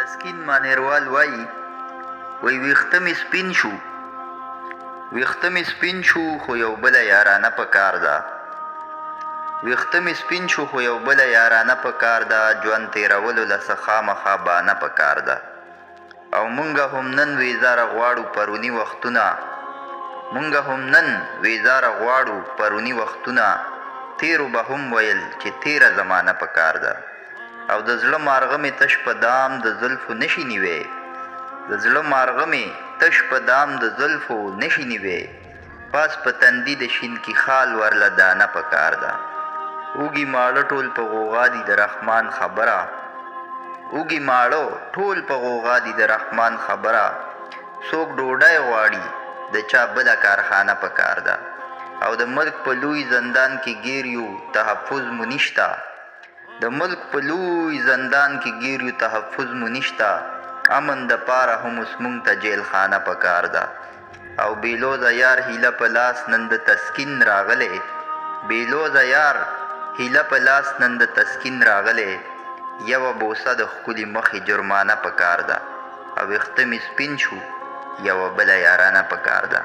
تسکین مانیروال وایي ویښته مې سپین شو ویښته مې سپین شو خو یو بله یارانه په کار ده ویښته مې سپین شو خو یو بله یارانه په کار ده ژوند تېرولو له څه خامخا بانه په کار ده او مونږه هم نن ویزاره غواړو پروني وختونه مونږه هم نن ویزاره غواړو پروني وختونه تیرو به هم ویل چې تیره زمانه په کار ده او د زړه مارغه مې تش په دام د زلفو نشي نیوی د زړه مارغه مې تش په دام د زلفو نشي نیوی پاس په تندي د شینکي خال ورله دانه په کار ده اوږي ماړه ټول په غوغا دي د رحمان خبره اوږي ماړه ټول په غوغا دي د رحمان خبره څوک ډوډۍ غواړي د چا بله کارخانه په کار ده او د ملک په لوی زندان کې ګیر یو تحفظ مو نشته د ملک په لوی زندان کې ګیر یو تحفظ مو نشته امن د پاره هم اوس مونږ ته جیل خانه په کار ده او بیلوزه یار هیله په لاس نن د تسکین راغلی بیلوزه یار هیله په لاس نن د تسکین راغلی یوه بوسه د ښکلي مخې جرمانه په کار ده او ویښته مې سپین شو یوه بله یارانه په کار ده